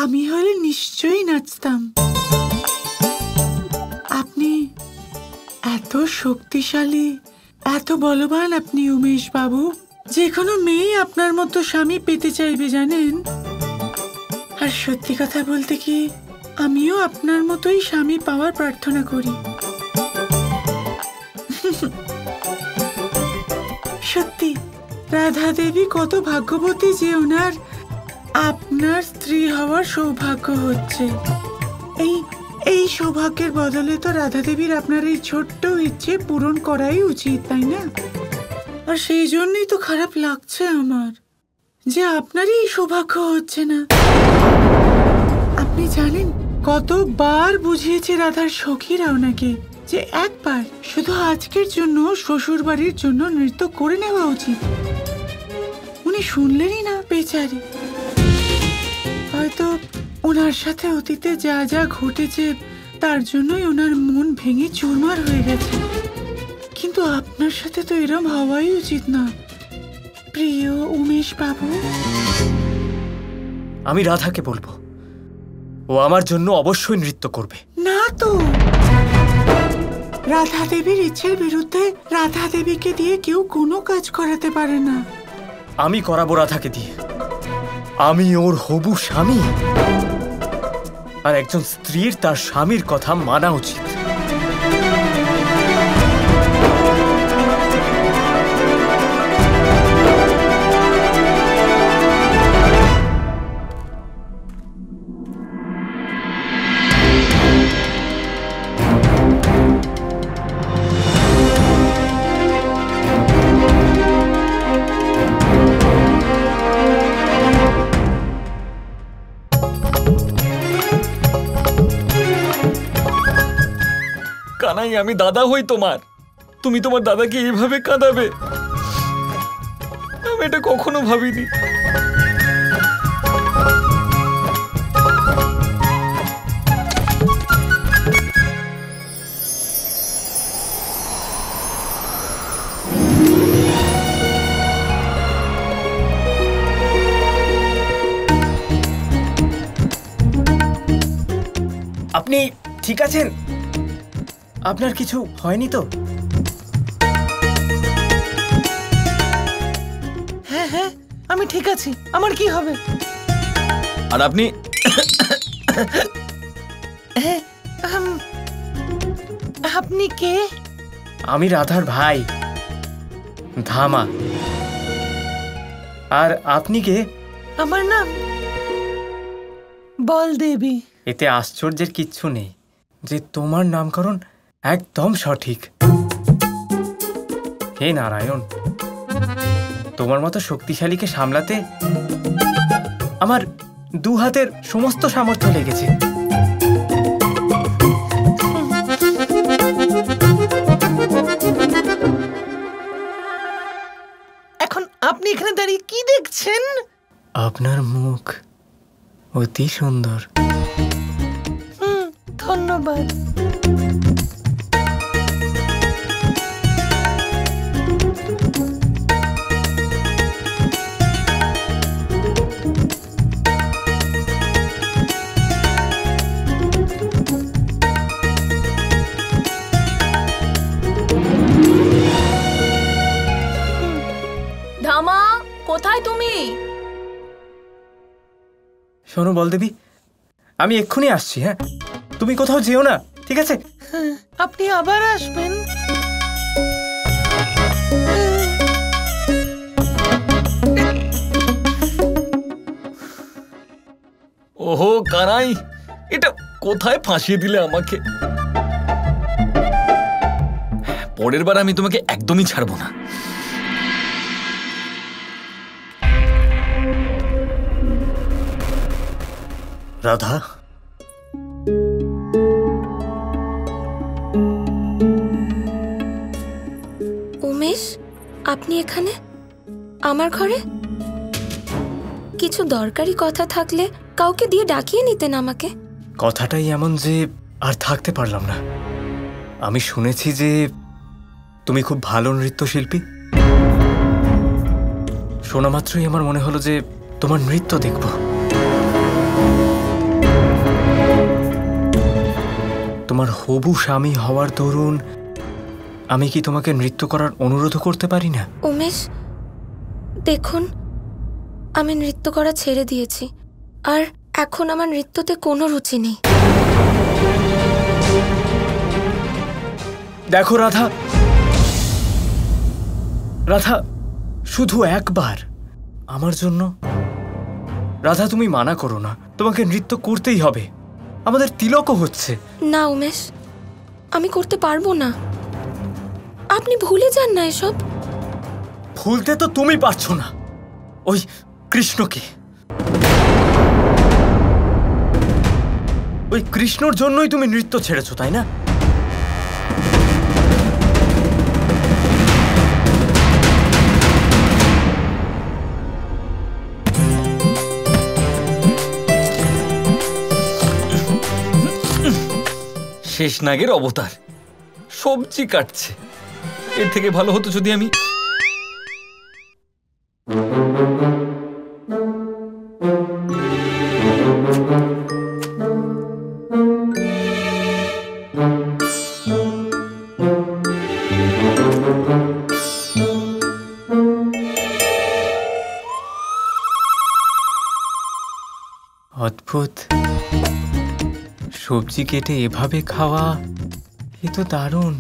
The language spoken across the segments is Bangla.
আমি হলে নিশ্চয়ই নাচতাম। আপনি এত শক্তিশালী, এত বলবান আপনি উমেশ বাবু, যে কোনো মেয়ে আপনার মতো স্বামী পেতে চাইবে জানেন। আর সত্যি কথা বলতে কি, আমিও আপনার মতোই স্বামী পাওয়ার প্রার্থনা করি। সত্যি রাধা দেবী কত ভাগ্যবতী যে ওনার আপনার স্ত্রী হওয়ার সৌভাগ্য হচ্ছে। এই সৌভাগ্যের বদলে তো রাধা দেবীর আপনার এই ছোট্ট ইচ্ছে পূরণ করাই উচিত, তাই না? আর সেই জন্যই তো খারাপ লাগছে আমার যে আপনারই এই সৌভাগ্য হচ্ছে না। আপনি জানেন কতবার বুঝিয়েছে রাধার সখীরা ওনাকে যে একবার শুধু আজকের জন্য শ্বশুর বাড়ির জন্য নৃত্য করে নেওয়া উচিত। উনি শুনলেনই না বেচারি। হয়তো ওনার সাথে অতীতে যা যা ঘটেছে তার জন্যই ওনার মন ভেঙে চুরমার হয়ে গেছে। কিন্তু আপনার সাথে তো এরম হওয়াই উচিত না প্রিয় উমেশ বাবু। আমি রাধাকে বলবো ও আমার জন্য অবশ্যই নৃত্য করবে। না তো, রাধা দেবীর ইচ্ছের বিরুদ্ধে রাধা দেবীকে দিয়ে কেউ কোনো কাজ করাতে পারে না। আমি করাবো রাধাকে দিয়ে। আমি ওর হবু স্বামী, আর একজন স্ত্রীর তার স্বামীর কথা মানা উচিত। কানাই, আমি দাদা হই তোমার, তুমি তোমার দাদাকে এইভাবে কাঁদাবে? আমি এটা কখনো ভাবিনি। আপনি ঠিক আছেন? আপনার কিছু হয়নি তো? হ্যাঁ হ্যাঁ, আমি ঠিক আছি, আমার কি হবে? আর আপনি? আপনি কে? আমি রাধার ভাই ধামা। আর আপনি কে? আমার নাম বলদেবী। এতে আশ্চর্যের কিচ্ছু নেই যে তোমার নামকরণ একদম সঠিক। হে নারায়ণ, তোমার মতো শক্তিশালীকে সামলাতে আমার দু হাতের সমস্ত সামর্থ্য লেগেছে। এখন আপনি এখানে দাঁড়িয়ে কি দেখছেন? আপনার মুখ অতি সুন্দর। ধন্যবাদ। ধামা, কোথায় তুমি? শোনো বলদেবী, আমি এক্ষুনি আসছি। হ্যাঁ, তুমি কোথাও যেও না, ঠিক আছে? আপনি আবার আসবেন? ওহো কানাই, এটা কোথায় ফাঁসিয়ে দিলে আমাকে। পরের বার আমি তোমাকে একদমই ছাড়বো না। রাধা, উমেশ, আপনি এখানে আমার ঘরে? কিছু দরকারি কথা থাকলে কাউকে দিয়ে ডাকিয়ে নিতেন আমাকে। কথাটাই এমন যে আর থাকতে পারলাম না। আমি শুনেছি যে তুমি খুব ভালো নৃত্যশিল্পী। শোনা মাত্রই আমার মনে হলো যে তোমার নৃত্য দেখব। তোমার হবু স্বামী হওয়ার দরুন আমি কি তোমাকে নৃত্য করার অনুরোধ করতে পারি না? উমেশ, দেখুন, আমি নৃত্য করা ছেড়ে দিয়েছি, আর এখন আমার নৃত্যতে কোনো রুচি নেই। দেখো রাধা, রাধা, শুধু একবার আমার জন্য। রাধা, তুমি মানা করো না, তোমাকে নৃত্য করতেই হবে, আমাদের তিলকও হচ্ছে। না উমেশ, আমি করতে পারবো না। আপনি ভুলে যান না এসব। ভুলতে তো তুমি পারছো না ওই কৃষ্ণকে। ওই কৃষ্ণর জন্যই তুমি নৃত্য ছেড়েছো, তাই না? শেষনাগের অবতার সবজি কাটছে। এর থেকে ভালো হতো যদি আমি অদ্ভুত, সবজি কেটে এভাবে খাওয়া, এ তো দারুণ।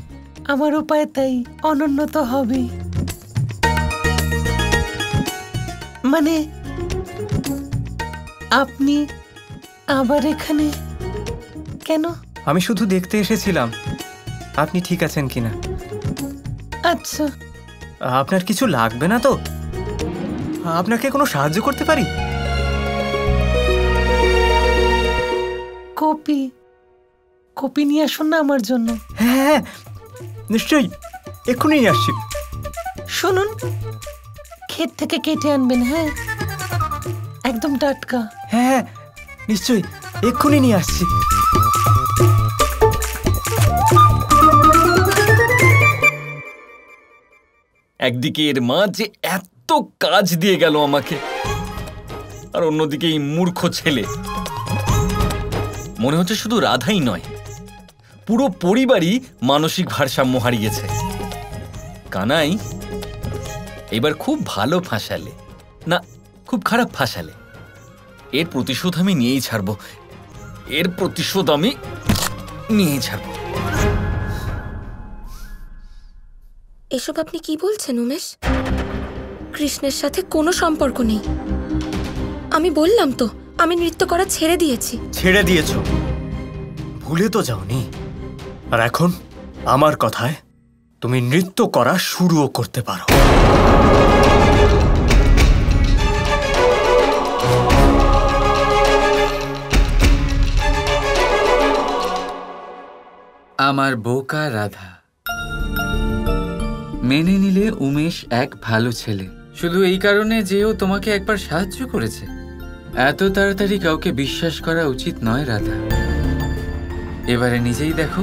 আমার উপায় তাই অনন্য তো হবে। মানে আপনি আবার এখানে কেন? আমি শুধু দেখতে এসেছিলাম আপনি ঠিক আছেন কিনা। আচ্ছা, আপনার কিছু লাগবে না তো? আপনাকে কোনো সাহায্য করতে পারি? কপি কপি নিয়ে আসুন না আমার জন্য। হ্যাঁ, নিশ্চয়ই, এক্ষুনি নিয়ে আসছি। শুনুন, ক্ষেত থেকে কেটে আনবেন, হ্যাঁ, একদম টাটকা। হ্যাঁ, নিশ্চয়ই, এক্ষুনি নিয়ে আসছি। একদিকে এর মা যে এত কাজ দিয়ে গেল আমাকে, আর অন্যদিকে এই মূর্খ ছেলে। মনে হচ্ছে শুধু রাধাই নয়, পুরো পরিবারই মানসিক ভারসাম্য হারিয়েছে। কানাই, এবার খুব ভালো ফাঁসালে না, খুব খারাপ ফাঁসালে। এর প্রতিশোধ আমি নিয়েই ছাড়বো, এর প্রতিশোধ আমি নিয়েই ছাড়বো। এসব আপনি কি বলছেন উমেশ? কৃষ্ণের সাথে কোনো সম্পর্ক নেই। আমি বললাম তো, আমি নৃত্য করা ছেড়ে দিয়েছি। ছেড়ে দিয়েছো, ভুলে তো যাওনি। আর এখন আমার কথায় তুমি নৃত্য করা শুরুও করতে পারো। আমার বোকা রাধা, মেনে নিলে উমেশ এক ভালো ছেলে, শুধু এই কারণে যে ও তোমাকে একবার সাহায্য করেছে। এত তাড়াতাড়ি কাউকে বিশ্বাস করা উচিত নয় রাধা। এবারে নিজেই দেখো,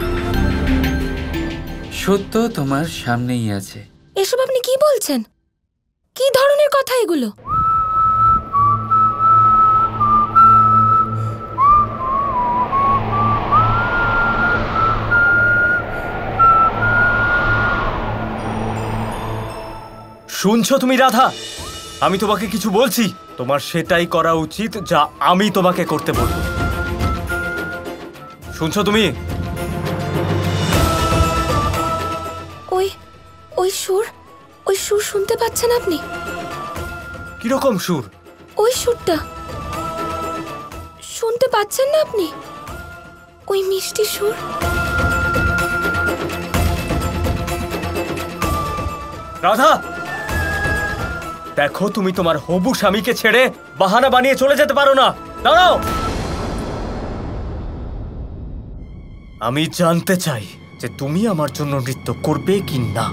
সত্য তোমার সামনেই আছে। এসব আপনি কি বলছেন? কি ধরনের কথা এগুলো? শুনছো তুমি রাধা? আমি তোমাকে কিছু বলছি, তোমার সেটাই করা উচিত যা আমি তোমাকে করতে বলবো। শুনছো তুমি? ওই সুর শুনতে পাচ্ছেন আপনি? কিরকম সুর? ওই সুরটা শুনতে পাচ্ছেন না আপনি? ওই মিষ্টি সুর। রাধা, দেখো, তুমি তোমার হবু স্বামীকে ছেড়ে বাহানা বানিয়ে চলে যেতে পারো না। দাঁড়াও, আমি জানতে চাই যে তুমি আমার জন্য নৃত্য করবে কি না।